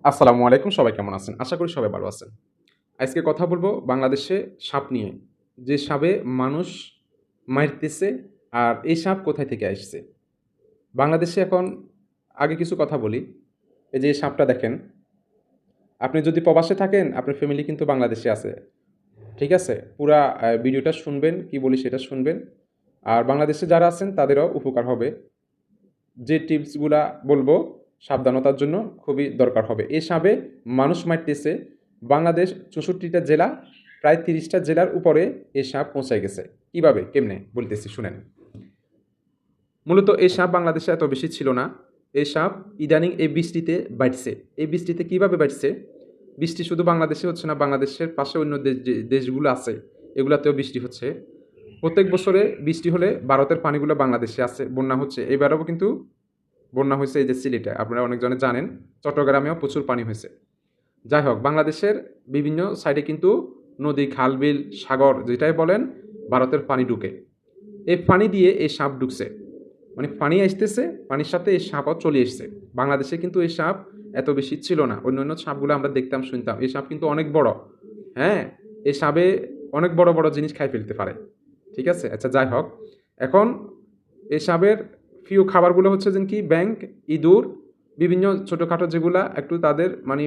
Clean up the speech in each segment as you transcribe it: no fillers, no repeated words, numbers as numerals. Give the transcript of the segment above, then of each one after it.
আসসালামু আলাইকুম। সবাই কেমন আছেন? আশা করি সবাই ভালো আছেন। আজকে কথা বলবো বাংলাদেশে সাপ নিয়ে। যে সাপে মানুষ মারতেছে আর এই সাপ কোথায় থেকে আসছে? বাংলাদেশে এখন আগে কিছু কথা বলি। এই যে এই সাপটা দেখেন, আপনি যদি প্রবাসে থাকেন, আপনার ফ্যামিলি কিন্তু বাংলাদেশে আছে। ঠিক আছে? পুরা ভিডিওটা শুনবেন, কি বলি সেটা শুনবেন। আর বাংলাদেশে যারা আছেন তাদেরও উপকার হবে। যে টিপসগুলা বলবো সাবধানতার জন্য খুবই দরকার হবে। এই সাপে মানুষ মারতেছে। বাংলাদেশ ৬৪টা জেলা, প্রায় ৩০টা জেলার উপরে এই সাপ পৌঁছায় গেছে। কিভাবে? কেমনে? বলতেছি শুনেন। মূলত এই সাপ বাংলাদেশে এত বেশি ছিল না। এই সাপ ইদানিং এই বৃষ্টিতে বাড়ছে। এই বৃষ্টিতে কিভাবে বাড়ছে? বৃষ্টি শুধু বাংলাদেশে হচ্ছে না, বাংলাদেশের পাশে অন্য যে দেশগুলো আছে, এগুলাতেও বৃষ্টি হচ্ছে। প্রত্যেক বছরে বৃষ্টি হলে ভারতের পানিগুলো বাংলাদেশে আসে, বন্যা হচ্ছে। এবারেও কিন্তু বন্যা হয়েছে এই যে সিলেটে। আপনারা অনেকজনে জানেন, চট্টগ্রামেও প্রচুর পানি হয়েছে। যাই হোক, বাংলাদেশের বিভিন্ন সাইডে কিন্তু নদী, খাল, বিল, সাগর যেটাই বলেন, ভারতের পানি ঢুকে। এই পানি দিয়ে এই সাপ ঢুকছে। মানে পানি আসতেছে, পানির সাথে এই সাপও চলে এসছে। বাংলাদেশে কিন্তু এই সাপ এত বেশি ছিল না। অন্যান্য সাপগুলো আমরা দেখতাম, শুনতাম। এই সাপ কিন্তু অনেক বড়। হ্যাঁ? এই সাপে অনেক বড়, বড় জিনিস খাই ফেলতে পারে। ঠিক আছে? আচ্ছা যাই হোক। এখন এই সাপের প্রিয় খাবারগুলো হচ্ছে যেন কি ব্যাঙ, ইঁদুর, বিভিন্ন ছোটখাটো যেগুলা একটু তাদের মানে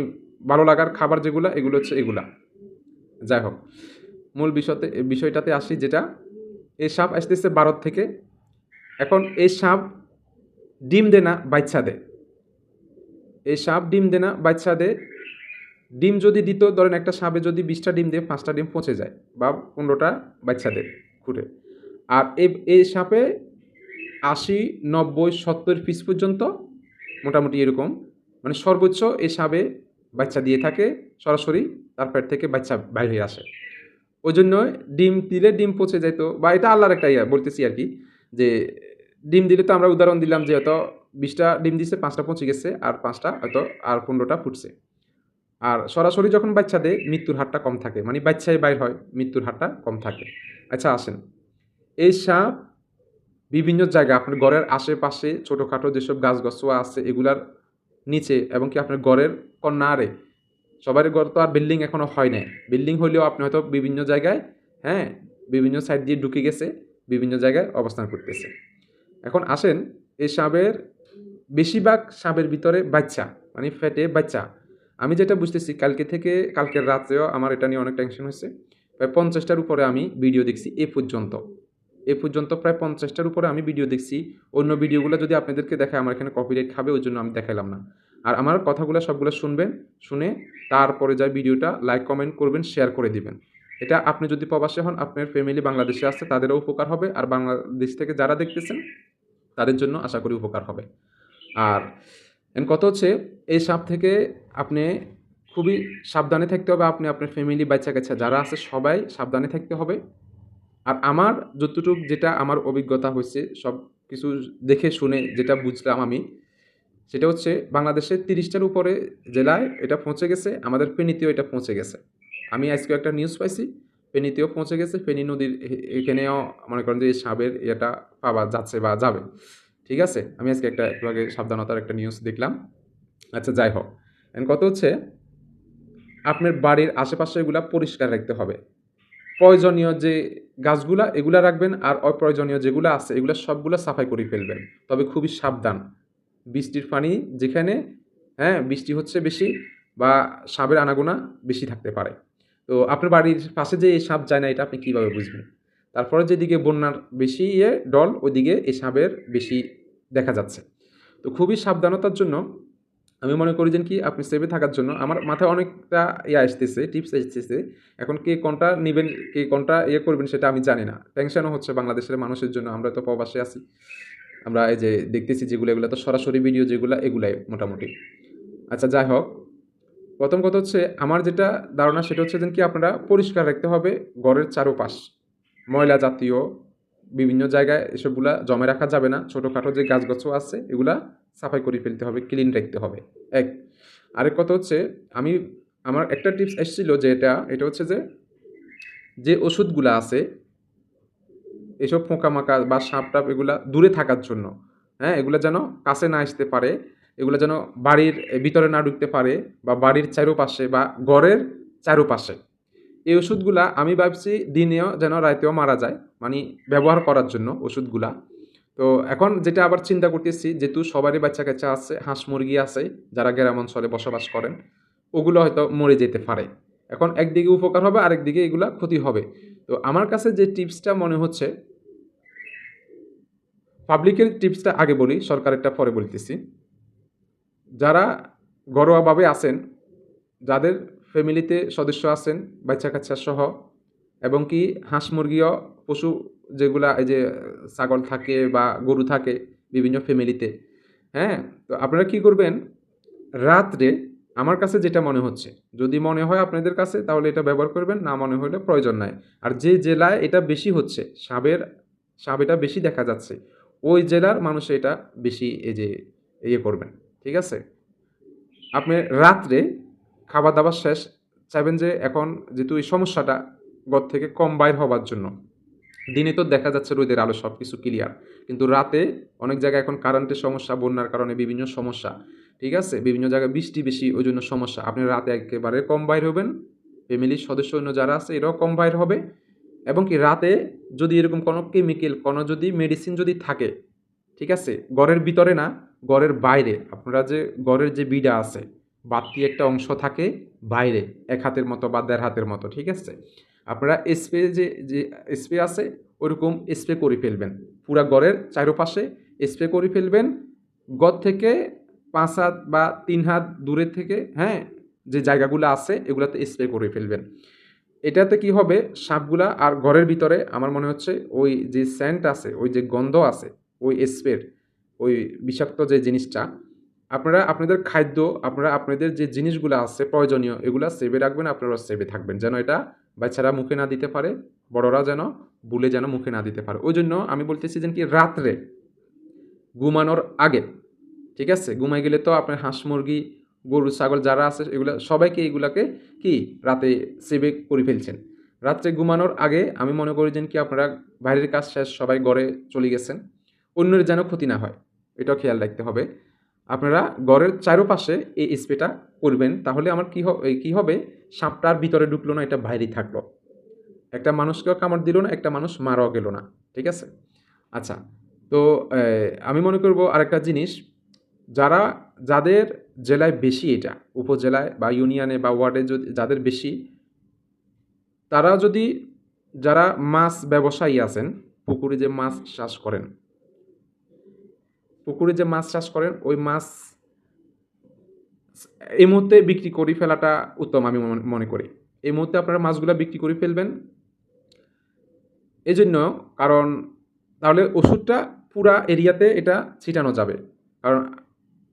ভালো লাগার খাবার যেগুলা, এগুলো হচ্ছে এগুলা। যাই হোক, মূল বিষয়টাতে আসি যেটা, এই সাপ আসতেছে ভারত থেকে। এখন এই সাপ ডিম দেয় না, বাচ্চা দেয়। এই সাপ ডিম দেয় না, বাচ্চা দেয়। ডিম যদি দিত, ধরেন একটা সাপে যদি ২০টা ডিম দেয়, ৫টা ডিম পচে যায় বা ১৫টা বাচ্চা দেয় ফুটে। আর এই সাপে ৮০, ৯০, ৭০ পিস পর্যন্ত মোটামুটি এরকম মানে সর্বোচ্চ এই সাপে বাচ্চা দিয়ে থাকে সরাসরি, তার পেট থেকে বাচ্চা বাইর হয়ে আসে। ওই জন্য ডিম দিলে ডিম পচে যেত, বা এটা আল্লাহর একটা ইয়া বলতেছি আর কি, যে ডিম দিলে তো আমরা উদাহরণ দিলাম যে হয়তো ২০টা ডিম দিছে, ৫টা পচে গেছে, আর ৫টা হয়তো আর ১৫টা ফুটছে। আর সরাসরি যখন বাচ্চা দেয় মৃত্যুর হারটা কম থাকে, মানে বাচ্চাই বাইর হয়, মৃত্যুর হারটা কম থাকে। আচ্ছা আসেন, এই সাপ বিভিন্ন জায়গায় আপনার ঘরের আশেপাশে ছোটোখাটো যেসব গাছ-গাছুয়া আছে এগুলার নিচে, এবং কি আপনার ঘরের কর্নারে, সবারই ঘর তো আর বিল্ডিং এখনো হয় নাই। বিল্ডিং হইলেও আপনি হয়তো বিভিন্ন জায়গায়, হ্যাঁ, বিভিন্ন সাইড দিয়ে ঢুকে গেছে, বিভিন্ন জায়গায় অবস্থান করতেছে। এখন আসেন, এই সাপের বেশিরভাগ সাপের ভিতরে বাচ্চা, মানে ফেটে বাচ্চা। আমি যেটা বুঝতেছি, কালকের রাত্রেও আমার এটা নিয়ে অনেক টেনশন হয়েছে। প্রায় ৫০টার উপরে আমি ভিডিও দেখছি এ পর্যন্ত। এ পর্যন্ত প্রায় ৫০টার উপরে আমি ভিডিও দেখছি। অন্য ভিডিওগুলো যদি আপনাদেরকে দেখাই, আমার এখানে কপিরাইট খাবে, ওই জন্য আমি দেখাইলাম না। আর আমার কথাগুলো সবগুলো শুনবেন, শুনে তারপরে যায় ভিডিওটা লাইক, কমেন্ট করবেন, শেয়ার করে দিবেন। এটা আপনি যদি প্রবাসী হন, আপনার ফ্যামিলি বাংলাদেশে আছে, তাদেরও উপকার হবে। আর বাংলাদেশ থেকে যারা দেখতেছেন, তাদের জন্য আশা করি উপকার হবে। আর কথা হচ্ছে, এই সাপ থেকে আপনি খুবই সাবধানে থাকতে হবে। আপনি আপনার ফ্যামিলি, বাচ্চা-কাচ্চা যারা আছে সবাই সাবধানে থাকতে হবে। আর আমার যতটুক যেটা আমার অভিজ্ঞতা হইছে, সবকিছু দেখে শুনে যেটা বুঝলাম আমি, সেটা হচ্ছে বাংলাদেশের ৩০ টার উপরে জেলায় এটা পৌঁছে গেছে। আমাদের ফেনীতেও এটা পৌঁছে গেছে। আমি আজকেও একটা নিউজ পাইছি, ফেনীতেও পৌঁছে গেছে। ফেনী নদীর এখানেও মনে করেন যে এই সাপের ইয়েটা পাওয়া যাচ্ছে বা যাবে। ঠিক আছে? আমি আজকে একটু আগে সাবধানতার একটা নিউজ দেখলাম। আচ্ছা যাই হোক। কথা হচ্ছে, আপনার বাড়ির আশেপাশে এগুলা পরিষ্কার রাখতে হবে। প্রয়োজনীয় যে গাছগুলা এগুলা রাখবেন, আর অপ্রয়োজনীয় যেগুলা আছে এগুলা সবগুলা সাফাই করে ফেলবেন। তবে খুবই সাবধান। বৃষ্টির পানি যেখানে, হ্যাঁ, বৃষ্টি হচ্ছে বেশি বা সাপের আনাগোনা বেশি থাকতে পারে। তো আপনার বাড়ির পাশে যে এই সাপ যায় না, এটা আপনি কিভাবে বুঝবেন? তারপরে যেদিকে বন্যার বেশি ঢল, ওইদিকে এই সাপের বেশি দেখা যাচ্ছে। তো খুবই সাবধানতার জন্য আমি মনে করি যে কি, আপনি সেভে থাকার জন্য আমার মাথায় অনেকটা আসতেছে, টিপস আসতেছে। এখন কে কোনটা নিবেন, কে কোনটা করবেন সেটা আমি জানি না। টেনশনও হচ্ছে বাংলাদেশের মানুষের জন্য। আমরা তো প্রবাসে আছি। আমরা এই যে দেখতেছি যেগুলো, এগুলো তো সরাসরি ভিডিও যেগুলা, এগুলাই মোটামুটি। আচ্ছা যাই হোক, ১ম কথা হচ্ছে আমার যেটা ধারণা সেটা হচ্ছে যে কি, আপনারা পরিষ্কার রাখতে হবে ঘরের চারপাশ। ময়লা জাতীয় বিভিন্ন জায়গায় এসবগুলা জমে রাখা যাবে না। ছোটখাটো যে গাছগাছও আছে এগুলা সাফাই করে ফেলতে হবে, ক্লিন রাখতে হবে। এক। আরেক কথা হচ্ছে, আমি আমার একটা টিপস এসেছিল যে এটা হচ্ছে যে ওষুধগুলা আছে, এসব পোকামাকড় বা সাপ-টাপ এগুলা দূরে থাকার জন্য, হ্যাঁ? এগুলা যেন কাছে না আসতে পারে। এগুলো যেন বাড়ির ভিতরে না ঢুকতে পারে বা বাড়ির চারপাশে বা ঘরের চারপাশে। এই ওষুধগুলা আমি ভাবছি দিনেও যেন রাতেও মারা যায়, মানে ব্যবহার করার জন্য ওষুধগুলা। তো এখন যেটা আবার চিন্তা করতেছি, যেহেতু সবারই বাচ্চা-কাচ্চা আছে, হাঁস মুরগি আছে যারা গ্রাম অঞ্চলে বসবাস করেন, ওগুলো হয়তো মরে যেতে পারে। এখন একদিকে উপকার হবে, আরেকদিকে এগুলা ক্ষতি হবে। তো আমার কাছে যে টিপসটা মনে হচ্ছে, পাবলিকের টিপসটা আগে বলি, সরকারেরটা পরে বলতেছি। যারা ঘরোয়াভাবে আছেন, যাদের ফ্যামিলিতে সদস্য আছেন বাচ্চা-কাচ্চা সহ, এবং কি হাঁস মুরগিও পশু যেগুলা এই যে ছাগল থাকে বা গরু থাকে বিভিন্ন ফ্যামিলিতে, হ্যাঁ? তো আপনারা কি করবেন, রাত্রে আমার কাছে যেটা মনে হচ্ছে, যদি মনে হয় আপনাদের কাছে তাহলে এটা ব্যবহার করবেন, না মনে হলে প্রয়োজন নাই। আর যে জেলায় এটা বেশি হচ্ছে, সাপ এটা বেশি দেখা যাচ্ছে, ওই জেলার মানুষ এটা বেশি এই যে ইয়ে করবেন, ঠিক আছে? আপনি রাত্রে খাবার-দাবার শেষ চাইবেন যে এখন যেহেতু এই সমস্যাটা ঘর থেকে কম বাইর হবার জন্য, দিনে তো দেখা যাচ্ছে রোদের আলো সবকিছু ক্লিয়ার। কিন্তু রাতে অনেক জায়গায় এখন কারেন্টের সমস্যা, বন্যার কারণে বিভিন্ন সমস্যা। ঠিক আছে? বিভিন্ন জায়গায় বৃষ্টি বেশি ওইজন্য সমস্যা। আপনি রাতে একেবারে কম বাইর হবেন। ফ্যামিলির সদস্য অন্য যারা আছে এরাও কম বাইর হবে। এবং কি রাতে যদি এরকম কোনো কেমিক্যাল, কোনো যদি মেডিসিন যদি থাকে, ঠিক আছে? ঘরের ভিতরে না, ঘরের বাইরে। আপনারা যে ঘরের যে বিডা আছে, বাড়তি একটা অংশ থাকে বাইরে ১ হাতের মতো বা ১.৫ হাতের মতো, ঠিক আছে? আপনারা যে স্প্রে আছে ওরকম স্প্রে করে ফেলবেন। পুরা ঘরের চারপাশে স্প্রে করে ফেলবেন। ঘর থেকে ৫ হাত বা ৩ হাত দূরের থেকে, হ্যাঁ? যে জায়গাগুলো আছে এগুলাতে স্প্রে করে ফেলবেন। এটাতে কি হবে, সাপগুলা আর ঘরের ভিতরে আমার মনে হচ্ছে ওই যে সেন্ট আছে, ওই যে গন্ধ আছে, ওই স্প্রের, ওই বিষাক্ত যে জিনিসটা, আপনারা আপনাদের খাদ্য, আপনারা আপনাদের যে জিনিসগুলো আছে প্রয়োজনীয় এগুলা সেভে রাখবেন, আপনারাও সেভে থাকবেন। যেন এটা বাচ্চারা মুখে না দিতে পারে, বড়রা যেন ভুলে যেন মুখে না দিতে পারে। ওইজন্য আমি বলতেছি যে কি রাত্রে ঘুমানোর আগে, ঠিক আছে? ঘুমাই গেলে তো আপনার হাঁস, মুরগি, গরু, ছাগল যারা আছে এগুলা সবাইকে এগুলাকে কি রাতে সেবে করে ফেলছেন। রাত্রে ঘুমানোর আগে আমি মনে করি যেন কি আপনারা বাইরের কাজ শেষ সবাই ঘরে চলে গেছেন। অন্যের যেন ক্ষতি না হয়, এটাও খেয়াল রাখতে হবে। আপনারা ঘরের চারপাশে এই স্প্রেটা করবেন, তাহলে আমার কি হবে, সাপটা আর ভিতরে ঢুকলো না, এটা বাইরেই থাকলো। একটা মানুষকেও কামড় দিল না, একটা মানুষ মারাও গেল না। ঠিক আছে? আচ্ছা, তো আমি মনে করব আরেকটা জিনিস, যারা যাদের জেলায় বেশি এটা, উপজেলায় বা ইউনিয়নে বা ওয়ার্ডে যদি যাদের বেশি, তারা যদি যারা মাছ ব্যবসায়ী আছেন, পুকুরে যে মাছ চাষ করেন, পুকুরে যে মাছ চাষ করেন, ওই মাছ এই মুহূর্তে বিক্রি করে ফেলাটা উত্তম আমি মনে করি। এই মুহূর্তে আপনারা মাছগুলা বিক্রি করে ফেলবেন। এজন্য, কারণ তাহলে ওষুধটা পুরা এরিয়াতে এটা ছিটানো যাবে। কারণ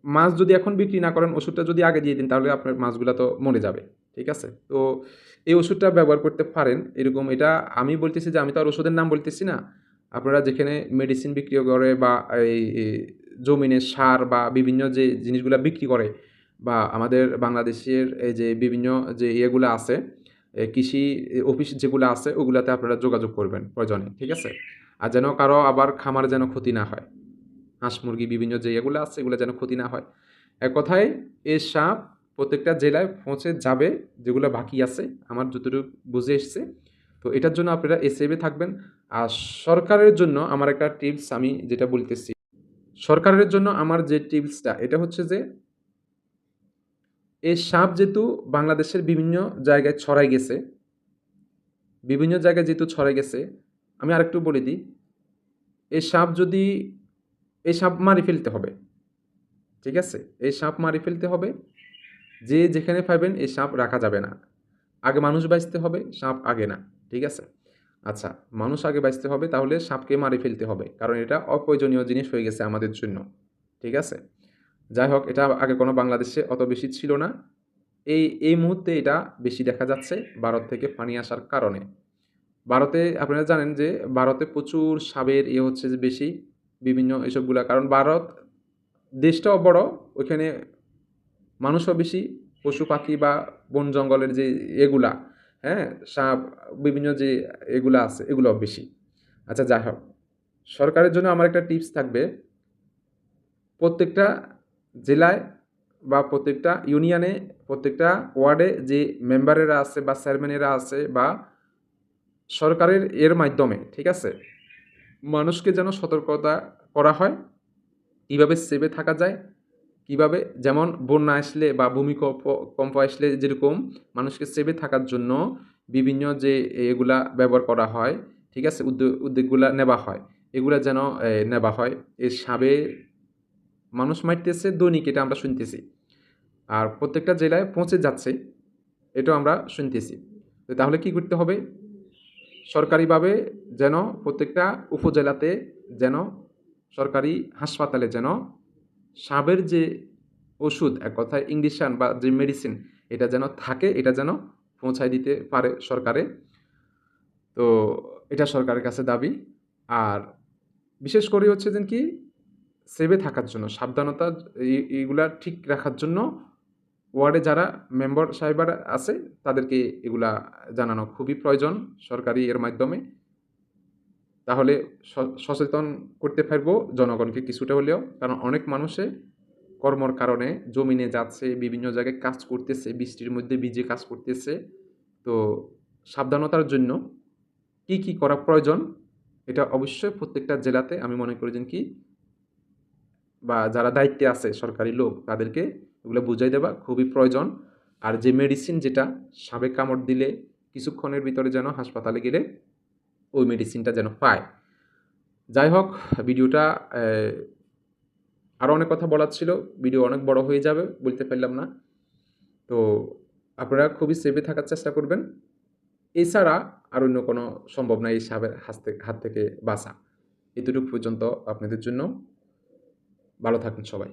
মাছ যদি এখন বিক্রি না করেন, ওষুধটা যদি আগে দিয়ে দিন তাহলে আপনার মাছগুলা তো মরে যাবে। ঠিক আছে? তো এই ওষুধটা ব্যবহার করতে পারেন। এরকম এটা আমি বলতেছি যে আমি তো আর ওষুধের নাম বলতেছি না। আপনারা যেখানে মেডিসিন বিক্রি করে বা এই জমিনে সার বা বিভিন্ন যে জিনিসগুলা বিক্রি করে, বা আমাদের বাংলাদেশের এই যে বিভিন্ন যে ইয়েগুলা আছে, কৃষি অফিস যেগুলো আছে ওগুলাতে আপনারা যোগাযোগ করবেন প্রয়োজনে। ঠিক আছে? আর যেন কারো আবার খামারে যেন ক্ষতি না হয়। হাঁস, মুরগি বিভিন্ন যে ইয়েগুলো আছে এগুলো যেন ক্ষতি না হয়। এক কথায় এই সাপ প্রত্যেকটা জেলায় পৌঁছে যাবে, যেগুলো বাকি আছে আমার যতটুকু বুঝে এসছে। তো এটার জন্য আপনারা এসএবে থাকবেন। আর সরকারের জন্য আমার একটা টিপস আমি যেটা বলতেছি, সরকারের জন্য আমার যে টিপসটা এটা হচ্ছে যে, এই সাপ যেহেতু বাংলাদেশের বিভিন্ন জায়গায় যেহেতু ছড়াই গেছে, আমি আরেকটু বলে দিই, এই সাপ যদি এই সাপ মারি ফেলতে হবে। ঠিক আছে? এই সাপ মারি ফেলতে হবে। যে যেখানে পাইবেন এই সাপ রাখা যাবে না। আগে মানুষ বাঁচতে হবে, সাপ আগে না। ঠিক আছে? আচ্ছা, মানুষ আগে বাঁচতে হবে, তাহলে সাপকে মারি ফেলতে হবে। কারণ এটা অপ্রয়োজনীয় জিনিস হয়ে গেছে আমাদের জন্য। ঠিক আছে? যাই হোক, এটা আগে কোনো বাংলাদেশে অত বেশি ছিল না। এই মুহূর্তে এটা বেশি দেখা যাচ্ছে ভারত থেকে পানি আসার কারণে। ভারতে আপনারা জানেন যে ভারতে প্রচুর সাপের হচ্ছে যে বেশি, বিভিন্ন এসবগুলা। কারণ ভারত দেশটাও বড়, ওইখানে মানুষও বেশি, পশু পাখি বা বন জঙ্গলের যে এগুলা, হ্যাঁ? সাপ বিভিন্ন যে এগুলা আছে এগুলোও বেশি। আচ্ছা, যাই হোক, সরকারের জন্য আমার একটা টিপস থাকবে, প্রত্যেকটা জেলায় বা প্রত্যেকটা ইউনিয়নে, প্রত্যেকটা ওয়ার্ডে যে মেম্বারেরা আছে বা চেয়ারম্যানেরা আছে বা সরকারের এর মাধ্যমে, ঠিক আছে, মানুষকে যেন সতর্কতা করা হয় কীভাবে সেভে থাকা যায়, কীভাবে যেমন বন্যা আসলে বা কম্প আসলে যেরকম মানুষকে সেভে থাকার জন্য বিভিন্ন যে এগুলা ব্যবহার করা হয়, ঠিক আছে, উদ্যোগগুলা নেওয়া হয়, এগুলা যেন নেওয়া হয়। এই সাবে মানুষ মারতেছে দৈনিক, এটা আমরা শুনতেছি, আর প্রত্যেকটা জেলায় পৌঁছে যাচ্ছে, এটাও আমরা শুনতেছি। তো তাহলে কি করতে হবে? সরকারিভাবে যেন প্রত্যেকটা উপজেলাতে যেন সরকারি হাসপাতালে যেন সাপের যে ওষুধ, এক কথায় ইঞ্জেকশন বা যে মেডিসিন, এটা যেন থাকে, এটা যেন পৌঁছায় দিতে পারে সরকারে। তো এটা সরকারের কাছে দাবি। আর বিশেষ করে হচ্ছে যে কি, সেভে থাকার জন্য সাবধানতা এইগুলা ঠিক রাখার জন্য ওয়ার্ডে যারা মেম্বার সাহেবরা আছে তাদেরকে এগুলা জানানো খুবই প্রয়োজন সরকারি এর মাধ্যমে। তাহলে সচেতন করতে পারবো জনগণকে কিছুটা হলেও। কারণ অনেক মানুষে কর্মর কারণে জমিনে যাচ্ছে, বিভিন্ন জায়গায় কাজ করতেছে, বৃষ্টির মধ্যে ভিজে কাজ করতেছে। তো সাবধানতার জন্য কি, কি করা প্রয়োজন, এটা অবশ্যই প্রত্যেকটা জেলাতে আমি মনে করি যে কি, বা যারা দায়িত্বে আছে সরকারি লোক তাদেরকে এগুলো বুঝাই দেওয়া খুবই প্রয়োজন। আর যে মেডিসিন যেটা সাপে কামড় দিলে কিছুক্ষণের ভিতরে যেন হাসপাতালে গেলে ওই মেডিসিনটা যেন পায়। যাই হোক, ভিডিওটা আরও অনেক কথা বলার ছিল, ভিডিও অনেক বড় হয়ে যাবে, বলতে পারলাম না। তো আপনারা খুবই সেভে থাকার চেষ্টা করবেন। এছাড়া আর অন্য কোনো সম্ভব নয় এই সাপের হাত থেকে বাঁচা। এতটুকু পর্যন্ত আপনাদের জন্য। ভালো থাকুন সবাই।